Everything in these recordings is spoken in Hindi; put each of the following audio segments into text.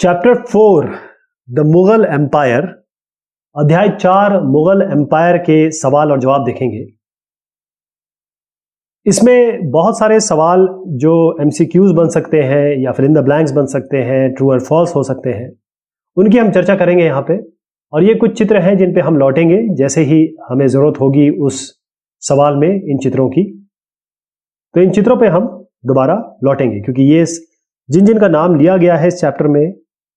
चैप्टर 4 द मुगल एम्पायर, अध्याय 4 मुगल एम्पायर के सवाल और जवाब देखेंगे। इसमें बहुत सारे सवाल जो एमसीक्यूज बन सकते हैं या फिर इन द ब्लैंक्स बन सकते हैं, ट्रू और फॉल्स हो सकते हैं, उनकी हम चर्चा करेंगे यहाँ पे। और ये कुछ चित्र हैं जिन पे हम लौटेंगे जैसे ही हमें ज़रूरत होगी उस सवाल में इन चित्रों की। तो इन चित्रों पे हम दोबारा लौटेंगे क्योंकि ये जिन जिन का नाम लिया गया है इस चैप्टर में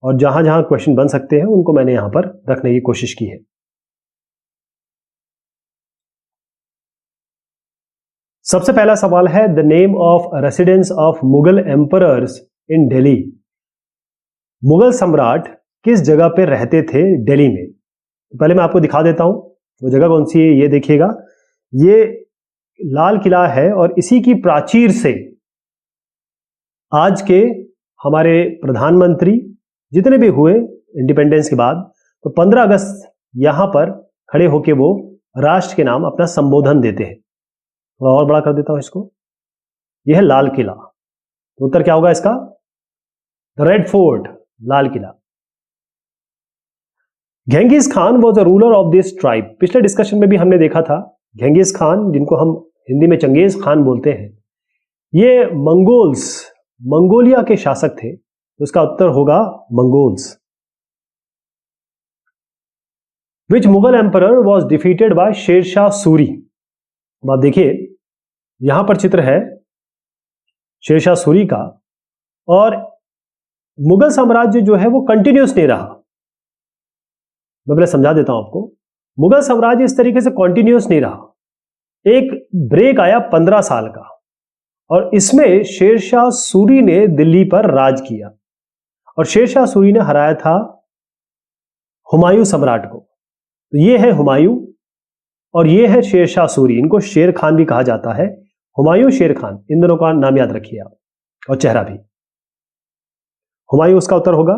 और जहां जहां क्वेश्चन बन सकते हैं उनको मैंने यहां पर रखने की कोशिश की है। सबसे पहला सवाल है the name of residence of Mughal emperors in Delhi. Mughal सम्राट किस जगह पे रहते थे दिल्ली में? पहले मैं आपको दिखा देता हूं वो जगह कौन सी है। ये देखिएगा, ये लाल किला है और इसी की प्राचीर से आज के हमारे प्रधानमंत्री जितने भी हुए इंडिपेंडेंस के बाद, तो 15 अगस्त यहां पर खड़े होके वो राष्ट्र के नाम अपना संबोधन देते हैं। थोड़ा और बड़ा कर देता हूं इसको। यह है लाल किला। तो उत्तर क्या होगा इसका? Red fort, Lal Qila. Genghis Khan was a ruler of this tribe. पिछले डिस्कशन में भी हमने देखा था गेंगिस खान, जिनको हम हिंदी में चंगेज खान बोलते हैं, ये मंगोलिया के शासक थे। तो इसका उत्तर होगा Mongols. Which Mughal emperor was defeated by Sher Shah Suri. अब आप देखिए यहां पर चित्र है शेरशाह सूरी का, और मुगल साम्राज्य जो है वो कंटिन्यूस नहीं रहा। मैं पहले समझा देता हूं आपको। मुगल साम्राज्य इस तरीके से कंटिन्यूस नहीं रहा। एक ब्रेक आया 15 साल का, और इसमें शेरशाह सूरी ने दिल्ली पर राज किया और शेरशाह सूरी ने हराया था हुमायूं सम्राट को। तो ये है हुमायूं और ये है शेरशाह सूरी। इनको शेर खान भी कहा जाता है। हुमायूं, शेर खान, इन दोनों का नाम याद रखिए आप, और चेहरा भी। हुमायूं उसका उत्तर होगा।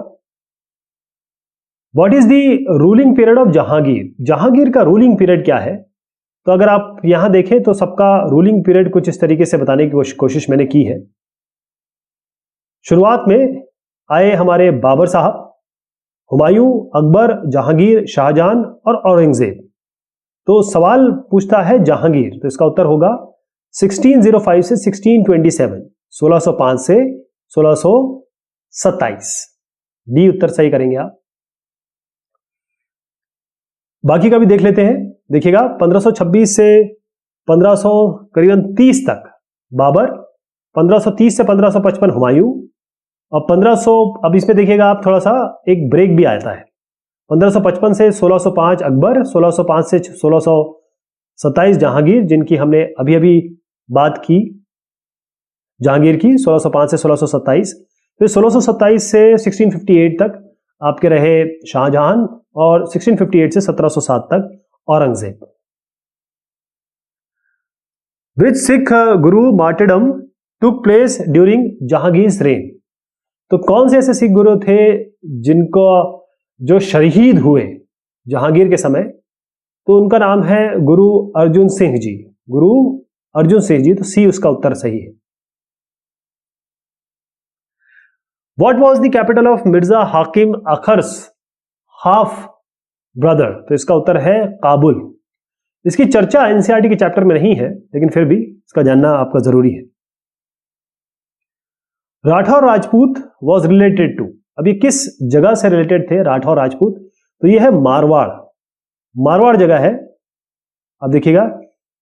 What is the ruling period of Jahangir? Jahangir का रूलिंग पीरियड क्या है? तो अगर आप यहां देखें तो सबका रूलिंग पीरियड कुछ इस तरीके से बताने की कोशिश मैंने की है। शुरुआत में आए हमारे बाबर साहब, हुमायूं, अकबर, जहांगीर, शाहजहां और औरंगजेब। तो सवाल पूछता है जहांगीर, तो इसका उत्तर होगा 1605 से 1627, 1605 से 1627। डी उत्तर सही करेंगे आप। बाकी का भी देख लेते हैं। देखिएगा 1526 से 1500 करीबन 30 तक बाबर, 1530 से 1555 हुमायूं, और 1500, अब इसमें देखिएगा आप थोड़ा सा एक ब्रेक भी आता है। 1555 से 1605 अकबर, 1605 से 1627 जहांगीर, जिनकी हमने अभी अभी बात की जहांगीर की, 1605 से 1627। फिर 1627 से 1658 तक आपके रहे शाहजहां, और 1658 से 1707 तक Aurangzeb. Which Sikh guru martyrdom took place during Jahangir's reign? तो कौन से ऐसे सिख गुरु थे जिनको जो शहीद हुए जहांगीर के समय? तो उनका नाम है गुरु अर्जुन सिंह जी। गुरु अर्जुन सिंह जी। तो सी उसका उत्तर सही है। What was the capital of Mirza हाकिम अखर्स हाफ ब्रदर? तो इसका उत्तर है काबुल। इसकी चर्चा एनसीईआरटी के चैप्टर में नहीं है, लेकिन फिर भी इसका जानना आपका जरूरी है। Rathore Rajput was related to. अब ये किस जगह से रिलेटेड थे राठौर राजपूत? तो ये है मारवाड़। मारवाड़ जगह है। अब देखिएगा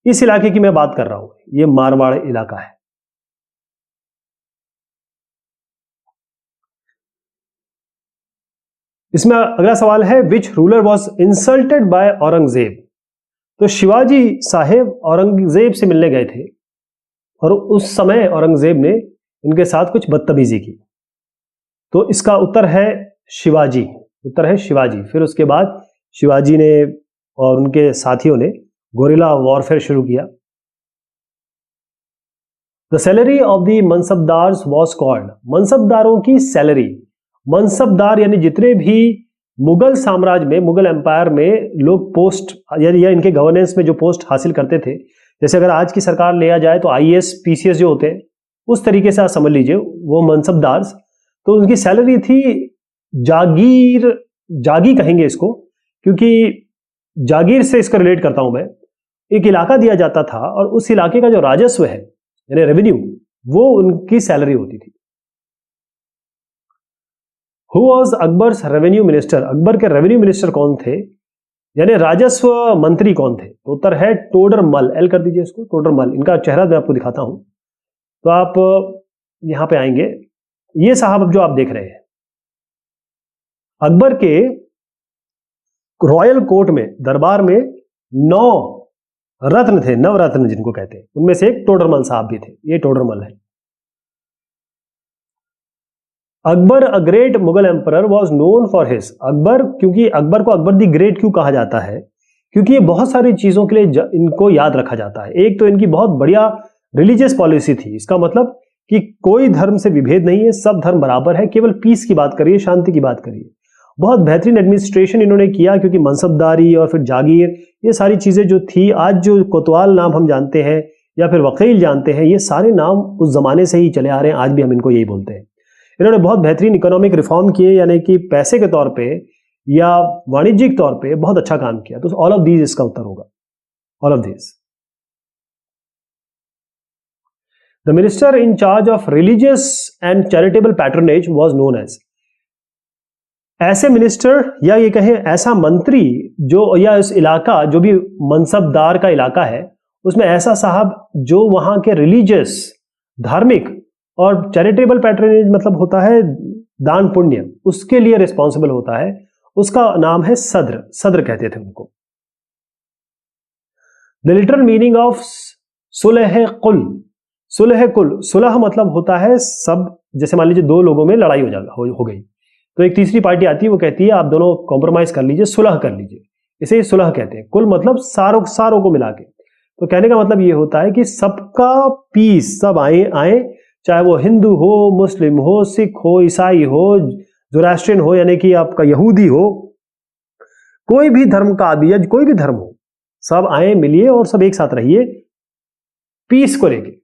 इस इलाके की मैं बात कर रहा हूं, ये मारवाड़ इलाका है। इसमें अगला सवाल है which ruler was insulted by Aurangzeb? तो शिवाजी साहेब औरंगजेब से मिलने गए थे और उस समय औरंगजेब ने इनके साथ कुछ बदतमीजी की। तो इसका उत्तर है शिवाजी। उत्तर है शिवाजी। फिर उसके बाद शिवाजी ने और उनके साथियों ने गोरिल्ला वॉरफेयर शुरू किया। The salary of the mansabdars was called. मनसबदारों की सैलरी, मनसबदार यानी जितने भी मुगल साम्राज्य में, मुगल एम्पायर में लोग पोस्ट या इनके गवर्नेंस में जो पोस्ट हासिल करते थे, जैसे अगर आज की सरकार लिया जाए तो आईएएस पीसीएस जो होते हैं, उस तरीके से आप समझ लीजिए वो मनसबदार। तो उनकी सैलरी थी जागी कहेंगे इसको, क्योंकि जागीर से इसको रिलेट करता हूं मैं। एक इलाका दिया जाता था और उस इलाके का जो राजस्व है यानी रेवेन्यू, वो उनकी सैलरी होती थी। Who was Akbar's revenue minister, Akbar के रेवेन्यू मिनिस्टर कौन थे, यानी राजस्व मंत्री कौन थे? तो उत्तर है टोडरमल। एल कर दीजिए इसको, टोडरमल। इनका चेहरा मैं आपको दिखाता हूं, तो आप यहां पे आएंगे। ये साहब अब जो आप देख रहे हैं, अकबर के रॉयल कोर्ट में, दरबार में 9 रत्न थे, नवरत्न जिनको कहते हैं, उनमें से एक टोडरमल साहब भी थे। ये टोडरमल है। Akbar a great Mughal emperor was known for his, Akbar, क्योंकि अकबर को अकबर दी ग्रेट क्यों कहा जाता है? क्योंकि ये बहुत सारी चीजों के लिए इनको याद रखा जाता है। एक तो इनकी बहुत बढ़िया रिलीजियस पॉलिसी थी, इसका मतलब कि कोई धर्म से विभेद नहीं है, सब धर्म बराबर है, केवल पीस की बात करिए, शांति की बात करिए। बहुत बेहतरीन एडमिनिस्ट्रेशन इन्होंने किया, क्योंकि मनसबदारी और फिर जागीर, ये सारी चीजें जो थी, आज जो कोतवाल नाम हम जानते हैं या फिर वकील जानते हैं, ये सारे नाम उस जमाने से ही चले आ रहे हैं, आज भी हम इनको यही बोलते हैं। इन्होंने बहुत बेहतरीन इकोनॉमिक रिफॉर्म किए, यानी कि पैसे के तौर पे या वाणिज्यिक तौर पे बहुत अच्छा काम किया। तो ऑल ऑफ दीज इसका उत्तर होगा, all of these. The minister in charge of religious and charitable patronage was known as, ऐसे मिनिस्टर या ये कहें ऐसा मंत्री जो, या इस इलाका जो भी मनसबदार का इलाका है, उसमें ऐसा साहब जो वहां के रिलीजियस, धार्मिक और चैरिटेबल पैट्रोनेज मतलब होता है दान पुण्य, उसके लिए रिस्पॉन्सिबल होता है, उसका नाम है सद्र। सद्र कहते थे उनको। द लिटरल मीनिंग ऑफ सुलह कुल, सुलह कुल, सुलह मतलब होता है सब, जैसे मान लीजिए दो लोगों में लड़ाई हो गई, तो एक तीसरी पार्टी आती है, वो कहती है आप दोनों कॉम्प्रोमाइज कर लीजिए, सुलह कर लीजिए, इसे सुलह कहते हैं। कुल मतलब सारों को मिला के। तो कहने का मतलब ये होता है कि सबका पीस, सब आए, चाहे वो हिंदू हो, मुस्लिम हो, सिख हो, ईसाई हो, ज़ोरास्ट्रियन हो, यानी कि आपका यहूदी हो, कोई भी धर्म का आदि या कोई भी धर्म हो, सब आए, मिलिए और सब एक साथ रहिए पीस को लेके।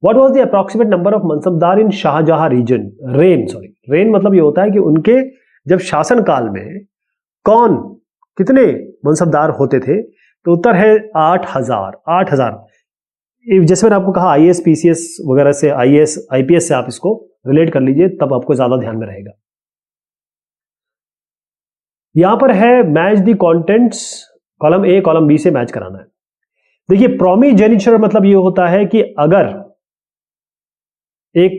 What was the approximate number of mansabdar in Shah Jahan region? Reign मतलब ये होता है कि उनके जब शासन काल में कितने मनसबदार होते थे? तो उत्तर है 8,000। जैसे मैंने आपको कहा आईएएस पीसीएस वगैरह से, आईएएस आईपीएस से आप इसको रिलेट कर लीजिए, तब आपको ज्यादा ध्यान में रहेगा। यहां पर है match the contents, column A column B से मैच कराना है। देखिए प्रोमिजेनिचर मतलब ये होता है कि अगर एक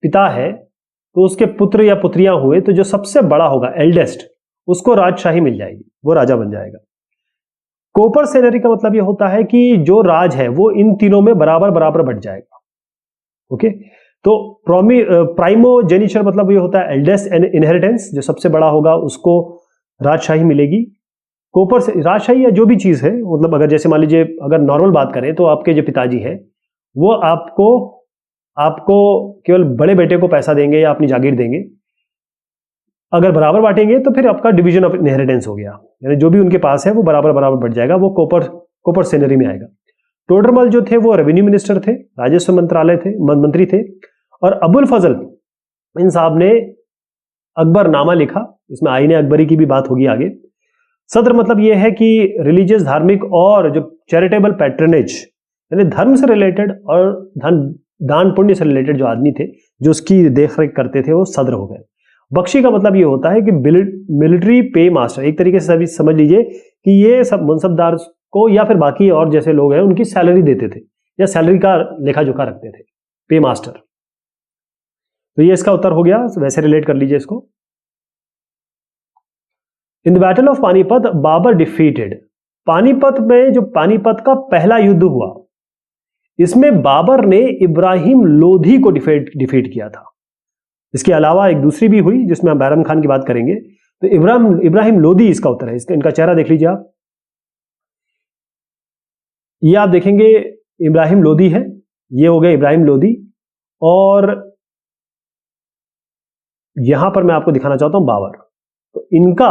पिता है तो उसके पुत्र या पुत्रियां हुए, तो जो सबसे बड़ा होगा एल्डेस्ट, उसको राजशाही मिल जाएगी, वो राजा बन जाएगा। कोपर सेनरी का मतलब ये होता है कि जो राज है वो इन तीनों में बराबर बट जाएगा। ओके, तो प्राइमोजेनिचर मतलब ये होता है एल्डेस्ट इनहेरिटेंस, जो सबसे बड़ा होगा उसको राजशाही मिलेगी। कोपर से राजशाही या जो भी चीज है, मतलब अगर जैसे मान लीजिए अगर नॉर्मल बात करें तो आपके जो पिताजी हैं वो आपको केवल बड़े बेटे को पैसा देंगे या अपनी जागीर देंगे। अगर बराबर बांटेंगे तो फिर आपका डिवीजन ऑफ इनहेरिटेंस हो गया, यानी जो भी उनके पास है वो बराबर बढ़ जाएगा, वो कोपर सेनरी में आएगा। टोडरमल जो थे वो रेवेन्यू मिनिस्टर थे, राजस्व मंत्री थे। और अबुल फजल, इन साहब ने अकबरनामा लिखा, इसमें आईने अकबरी की भी बात होगी आगे। सद्र मतलब ये है कि रिलीजियस, धार्मिक और जो चैरिटेबल पैट्रनेज, यानी धर्म से रिलेटेड और दान पुण्य से रिलेटेड जो आदमी थे जो उसकी देखरेख करते थे, वो सद्र हो गए। बख्शी का मतलब ये होता है कि मिलिट्री पे मास्टर, एक तरीके से समझ लीजिए कि ये सब मनसबदार को या फिर बाकी और जैसे लोग हैं उनकी सैलरी देते थे या सैलरी का लेखा जोखा रखते थे, पे मास्टर। तो ये इसका उत्तर हो गया, वैसे रिलेट कर लीजिए इसको। In the battle of Panipat Babur defeated, Panipat में जो पानीपत का पहला युद्ध हुआ, इसमें बाबर ने इब्राहिम लोधी को डिफीट किया था। इसके अलावा एक दूसरी भी हुई जिसमें हम बैरम खान की बात करेंगे। तो इब्राहिम लोधी इसका उत्तर है। इनका चेहरा देख लीजिए आप, ये आप देखेंगे इब्राहिम लोधी है, ये हो गए इब्राहिम लोधी। और यहां पर मैं आपको दिखाना चाहता हूं बाबर। तो इनका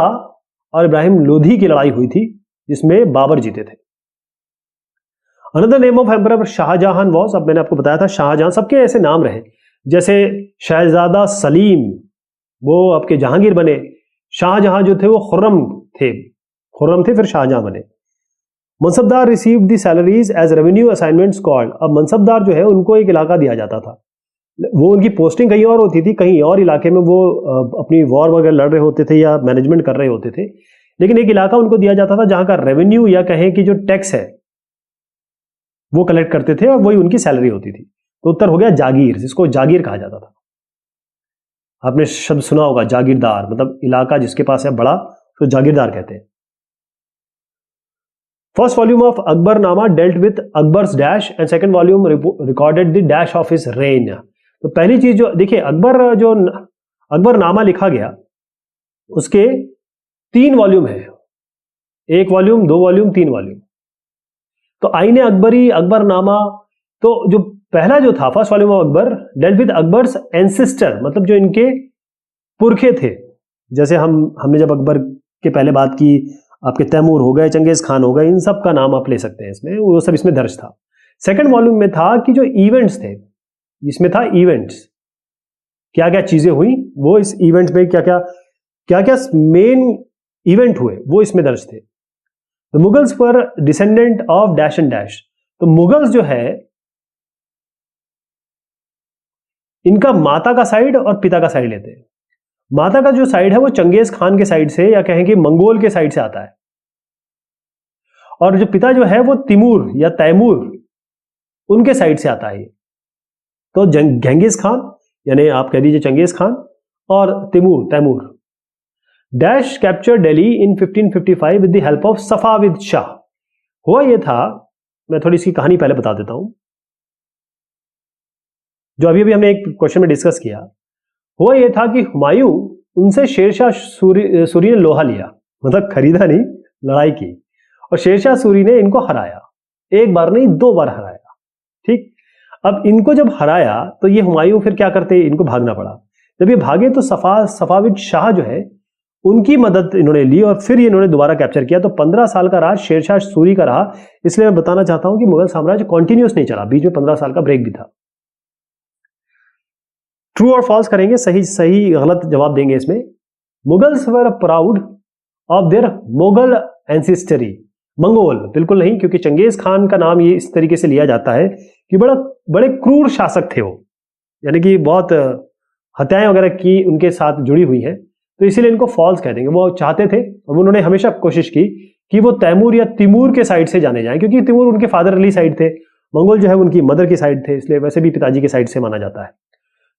और इब्राहिम लोधी की लड़ाई हुई थी जिसमें बाबर जीते थे। Another name of emperor Shah Jahan was, अब मैंने आपको बताया था शाहजहां, सबके ऐसे नाम रहे। जैसे शहजादा सलीम वो आपके जहांगीर बने, शाहजहां जो थे वो खुर्रम थे फिर शाहजहां बने। Mansabdar received the salaries as revenue assignments called. अब मनसबदार जो है उनको एक इलाका दिया जाता था, वो उनकी पोस्टिंग कहीं और होती थी, कहीं और इलाके में वो अपनी वॉर वगैरह लड़ रहे होते थे या मैनेजमेंट कर रहे होते थे, लेकिन एक इलाका उनको दिया जाता था जहां का रेवेन्यू या कहें कि जो टैक्स है वो कलेक्ट करते थे और वही उनकी सैलरी होती थी। तो उत्तर हो गया जागीर, जिसको जागीर कहा जाता था। आपने शब्द सुना होगा जागीरदार, मतलब इलाका जिसके पास है बड़ा तो जागीरदार कहते हैं। First volume of Akbarnama dealt with Akbar's dash and second volume recorded the dash of his rain. तो पहली चीज जो देखिए, अकबरनामा लिखा गया उसके 3 वॉल्यूम है, 1 वॉल्यूम, 2 वॉल्यूम, 3 वॉल्यूम। तो आईने अकबरी, अकबरनामा, तो जो पहला जो था first volume of Akbar dealt with Akbar's ancestor, मतलब जो इनके पुरखे थे। जैसे हमने जब अकबर के पहले बात की, आपके तैमूर हो गए, चंगेज खान हो गए, इन सब का नाम आप ले सकते हैं इसमें, वो सब इसमें दर्ज था। सेकंड वॉल्यूम में था कि जो इवेंट्स थे, इसमें था इवेंट्स, क्या क्या चीजें हुई, वो इस इवेंट्स में क्या क्या मेन इवेंट हुए वो इसमें दर्ज थे। द मुगल्स पर descendant of dash and dash. तो मुगल्स जो है इनका माता का साइड और पिता का साइड लेते हैं। माता का जो साइड है वो चंगेज खान के साइड से या कहें कि मंगोल के साइड से आता है, और जो पिता जो है वो तिमूर या तैमूर उनके साइड से आता है। तो गेंगिस खान यानी आप कह दीजिए चंगेज खान और तैमूर। डैश कैप्चर दिल्ली इन 1555 with the help of Safavid Shah. हुआ यह था, मैं थोड़ी इसकी कहानी पहले बता देता हूं, जो अभी हमने एक क्वेश्चन में डिस्कस किया। हुआ यह था कि हुमायूं उनसे शेरशाह सूरी ने लोहा लिया, मतलब खरीदा नहीं, लड़ाई की, और शेरशाह सूरी ने इनको हराया, एक बार नहीं 2 बार हराया। ठीक, अब इनको जब हराया तो ये हुमायूं फिर क्या करते, इनको भागना पड़ा। जब ये भागे तो सफाविद शाह जो है उनकी मदद इन्होंने ली और फिर इन्होंने दोबारा कैप्चर किया। तो 15 साल का राज शेरशाह सूरी का रहा। इसलिए मैं बताना चाहता हूं कि मुगल साम्राज्य कॉन्टिन्यूस नहीं चला, बीच में 15 साल का ब्रेक भी था। ट्रू और फॉल्स करेंगे, सही गलत जवाब देंगे इसमें। Mughals were proud of their Mughal ancestry. Mongol बिल्कुल नहीं, क्योंकि चंगेज खान का नाम ये इस तरीके से लिया जाता है कि बड़े क्रूर शासक थे वो, यानी कि बहुत हत्याएं वगैरह की उनके साथ जुड़ी हुई हैं, तो इसीलिए इनको फॉल्स कह देंगे। वो चाहते थे और उन्होंने हमेशा कोशिश की कि वो तैमूर या तिमूर के साइड से जाने जाएं, क्योंकि तिमूर उनके फादर अली साइड थे, मंगोल जो है उनकी मदर की साइड थे, इसलिए वैसे भी पिताजी के साइड से माना जाता है।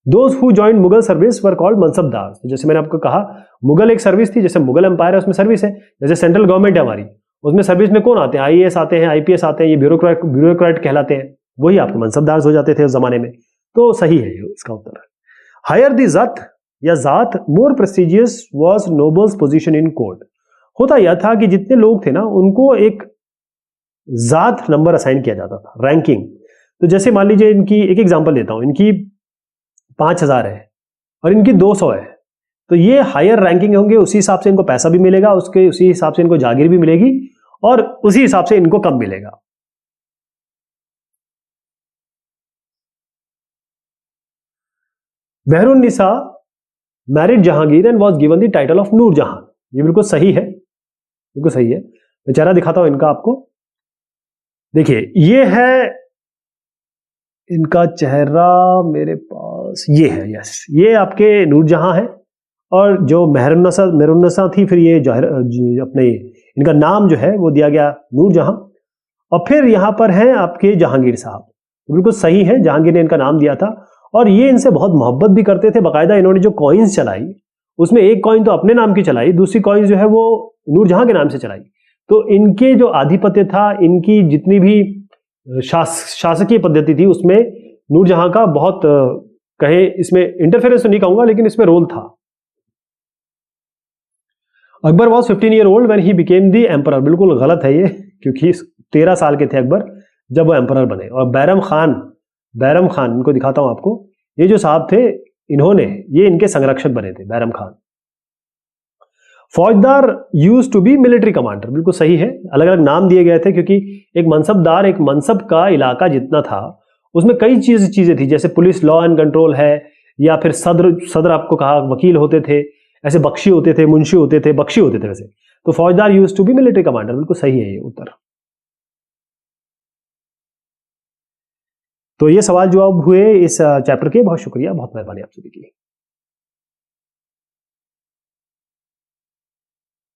Those who joined Mughal service were called mansabdar. तो जैसे मैंने आपको कहा, मुगल एक सर्विस थी, जैसे मुगल एम्पायर है उसमें सर्विस है, जैसे सेंट्रल गवर्नमेंट है हमारी, उसमें सर्विस में कौन आते हैं, आईएएस आते हैं, आईपीएस आते हैं, ये ब्यूरोक्रेट कहलाते हैं, वही आपके मनसबदार हो जाते थे उस जमाने में। तो सही है इसका उत्तर। हायर द जात या zat more prestigious was nobles position in court. होता यह था कि जितने लोग थे ना उनको एक जात नंबर असाइन किया जाता था, रैंकिंग। तो जैसे मान लीजिए इनकी एक एग्जांपल देता हूं, इनकी 5000 है और इनकी 200 है, तो ये हायर रैंकिंग होंगे, उसी हिसाब से इनको पैसा भी मिलेगा, उसी हिसाब से इनको जागीर भी मिलेगी और उसी हिसाब से इनको कम मिलेगा। Mehrunnisa married Jahangir and was given the title of Nur Jahan. ये बिल्कुल सही है, बिल्कुल सही है। मैं चेहरा दिखाता हूं इनका आपको, देखिए ये है इनका चेहरा मेरे पास, ये है, यस, ये आपके नूरजहां है। और जो मेहरुन्निसा थी, फिर ये अपने इनका नाम जो है वो दिया गया नूरजहां, और फिर यहां पर है आपके जहांगीर साहब, बिल्कुल सही है, जहांगीर ने इनका नाम दिया था। और ये इनसे बहुत मोहब्बत भी करते थे। बाकायदा इन्होंने जो कॉइन्स चलाई उसमें एक कॉइन तो अपने नाम की चलाई, दूसरी कॉइन जो है वो नूरजहां के नाम से चलाई। तो इनके जो आधिपत्य था, इनकी जितनी भी शासकीय पद्धति थी, उसमें नूरजहां का बहुत कहे, इसमें इंटरफेरेंस तो नहीं कहूंगा लेकिन इसमें रोल था। Akbar was 15 year old when he became the emperor. बिल्कुल गलत है ये, क्योंकि 13 साल के थे अकबर जब वो एम्परर बने। और बैरम खान इनको दिखाता हूं आपको, ये जो साहब थे ये इनके संरक्षक बने थे, Bairam Khan. Faujdar used to be military commander, बिल्कुल सही है। अलग अलग नाम दिए गए थे क्योंकि एक मनसब का इलाका जितना था उसमें कई चीजें थी, जैसे पुलिस लॉ एंड कंट्रोल है, या फिर सदर आपको कहा वकील होते थे, ऐसे बख्शी होते थे, मुंशी होते थे, बख्शी होते थे वैसे। तो faujdar used to be military commander, बिल्कुल सही है ये उत्तर। तो ये सवाल जवाब हुए इस चैप्टर के। बहुत शुक्रिया, बहुत मेहरबानी आप सभी की।